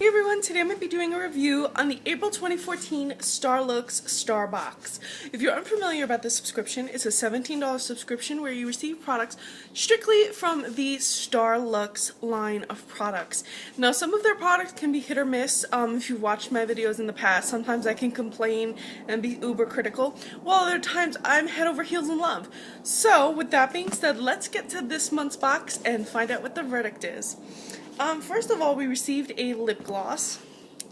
Hey everyone, today I'm going to be doing a review on the April 2014 Starlooks Starbox. If you're unfamiliar about this subscription, it's a $17 subscription where you receive products strictly from the Starlooks line of products. Now some of their products can be hit or miss. If you've watched my videos in the past, sometimes I can complain and be uber critical, while other times I'm head over heels in love. So with that being said, let's get to this month's box and find out what the verdict is. First of all, we received a lip gloss,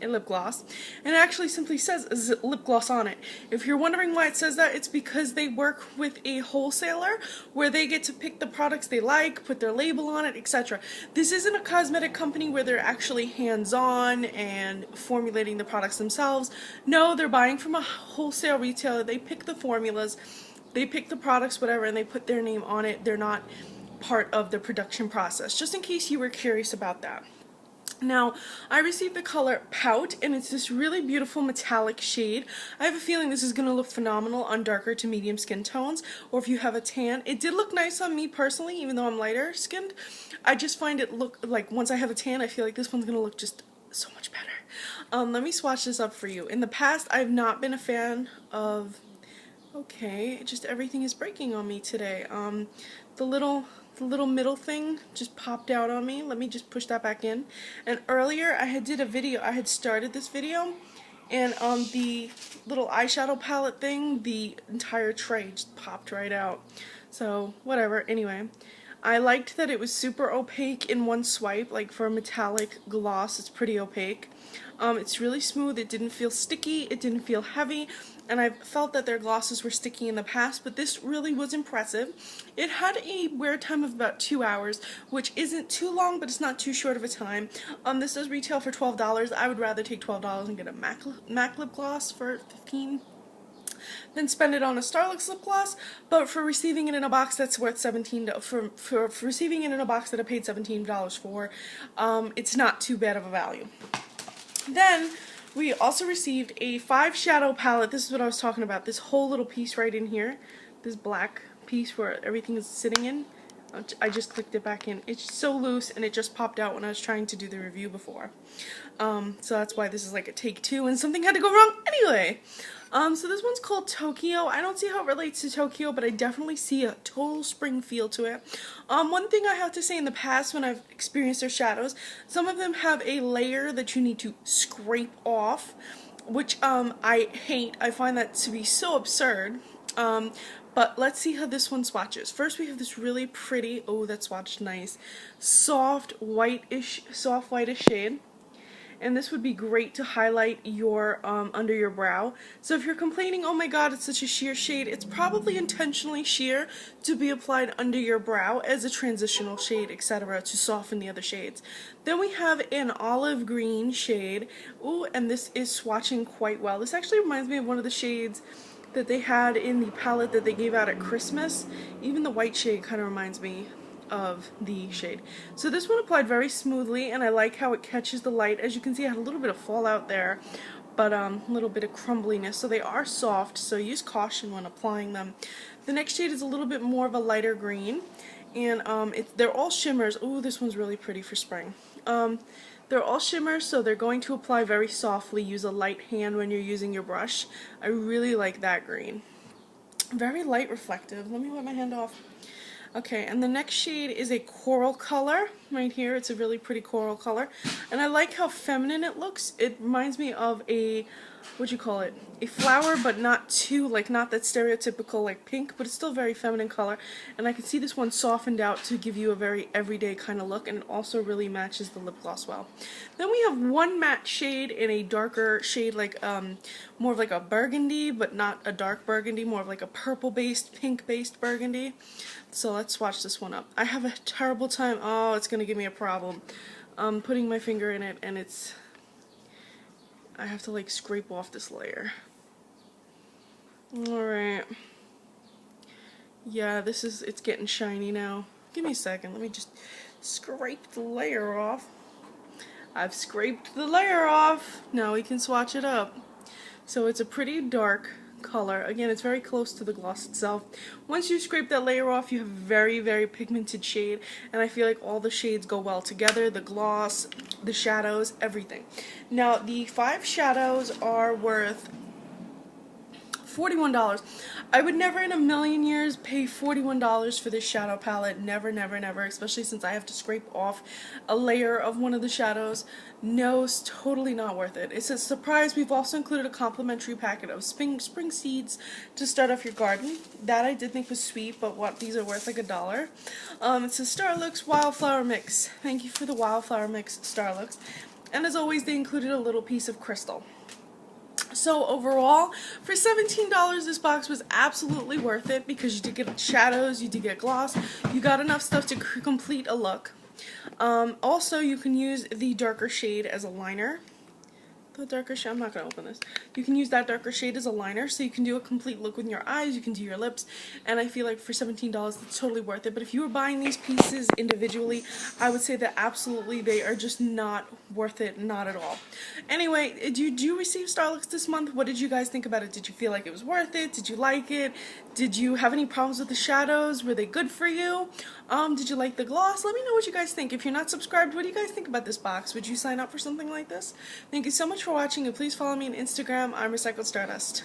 and it actually simply says lip gloss on it. If you're wondering why it says that, it's because they work with a wholesaler where they get to pick the products they like, put their label on it, etc. This isn't a cosmetic company where they're actually hands-on and formulating the products themselves. No, they're buying from a wholesale retailer. They pick the formulas, they pick the products, whatever, and they put their name on it. They're not part of the production process, just in case you were curious about that. Now, I received the color Pout, and it's this really beautiful metallic shade. I have a feeling this is going to look phenomenal on darker to medium skin tones, or if you have a tan. It did look nice on me personally, even though I'm lighter skinned. I just find it look like once I have a tan, I feel like this one's going to look just so much better. Let me swatch this up for you. In the past, I've not been a fan of... Okay, just everything is breaking on me today. The little middle thing just popped out on me. Let me just push that back in. And earlier I had started this video, and on the little eyeshadow palette thing, the entire tray just popped right out. So whatever, anyway. I liked that it was super opaque in one swipe. Like for a metallic gloss, it's pretty opaque. It's really smooth, it didn't feel sticky, it didn't feel heavy, and I've felt that their glosses were sticky in the past, but this really was impressive. It had a wear time of about 2 hours, which isn't too long, but it's not too short of a time. This does retail for $12. I would rather take $12 and get a MAC lip gloss for $15. Then spend it on a Starlooks lip gloss, but for receiving it in a box that's worth $17, for receiving it in a box that I paid $17 for, it's not too bad of a value. Then we also received a 5 shadow palette. This is what I was talking about, this whole little piece right in here, this black piece where everything is sitting in. I just clicked it back in. It's so loose and it just popped out when I was trying to do the review before. So that's why this is like a take 2 and something had to go wrong anyway. So this one's called Tokyo. I don't see how it relates to Tokyo, but I definitely see a total spring feel to it. One thing I have to say, in the past when I've experienced their shadows, some of them have a layer that you need to scrape off, which I hate. I find that to be so absurd. But let's see how this one swatches. First we have this really pretty, oh that swatched nice, soft whitish shade. And this would be great to highlight your under your brow. So if you're complaining, oh my god, it's such a sheer shade, it's probably intentionally sheer to be applied under your brow as a transitional shade, etc., to soften the other shades. Then we have an olive green shade. Ooh, and this is swatching quite well. This actually reminds me of one of the shades that they had in the palette that they gave out at Christmas. Even the white shade kind of reminds me of the shade. So this one applied very smoothly, and I like how it catches the light. As you can see, I had a little bit of fallout there, but a little bit of crumbliness. So they are soft, so use caution when applying them. The next shade is a little bit more of a lighter green, and they're all shimmers. Ooh, this one's really pretty for spring. They're all shimmers, so they're going to apply very softly. Use a light hand when you're using your brush. I really like that green. Very light reflective. Let me wipe my hand off. Okay, and the next shade is a coral color right here. It's a really pretty coral color, and I like how feminine it looks. It reminds me of a, what'd you call it, a flower, but not too, like, not that stereotypical like pink, but it's still very feminine color. And I can see this one softened out to give you a very everyday kind of look, and it also really matches the lip gloss well. Then we have one matte shade in a darker shade, like more of like a burgundy, but not a dark burgundy, more of like a purple based, pink based burgundy. So let's swatch this one up. I have a terrible time, oh, it's gonna give me a problem. Putting my finger in it, and I have to like scrape off this layer. Alright. Yeah, it's getting shiny now. Give me a second, let me just scrape the layer off. I've scraped the layer off. Now we can swatch it up. So it's a pretty dark color. Again, it's very close to the gloss itself. Once you scrape that layer off, you have a very, very pigmented shade, and I feel like all the shades go well together, the gloss, the shadows, everything. Now, the 5 shadows are worth $41. I would never in a million years pay $41 for this shadow palette. Never, never, never, especially since I have to scrape off a layer of one of the shadows. No, it's totally not worth it. It's a surprise. We've also included a complimentary packet of spring seeds to start off your garden. That I did think was sweet, but what, these are worth like $1. It's a Starlooks Wildflower Mix. Thank you for the Wildflower Mix, Starlooks. And as always, they included a little piece of crystal. So overall, for $17, this box was absolutely worth it because you did get shadows, you did get gloss, you got enough stuff to complete a look. Also, you can use the darker shade as a liner. The darker shade, I'm not going to open this. You can use that darker shade as a liner, so you can do a complete look with your eyes, you can do your lips, and I feel like for $17, it's totally worth it. But if you were buying these pieces individually, I would say that absolutely they are just not worth it, not at all. Anyway, did you receive Starlooks this month? What did you guys think about it? Did you feel like it was worth it? Did you like it? Did you have any problems with the shadows? Were they good for you? Did you like the gloss? Let me know what you guys think. If you're not subscribed, what do you guys think about this box? Would you sign up for something like this? Thank you so much for watching, and please follow me on Instagram. I'm Recycled Stardust.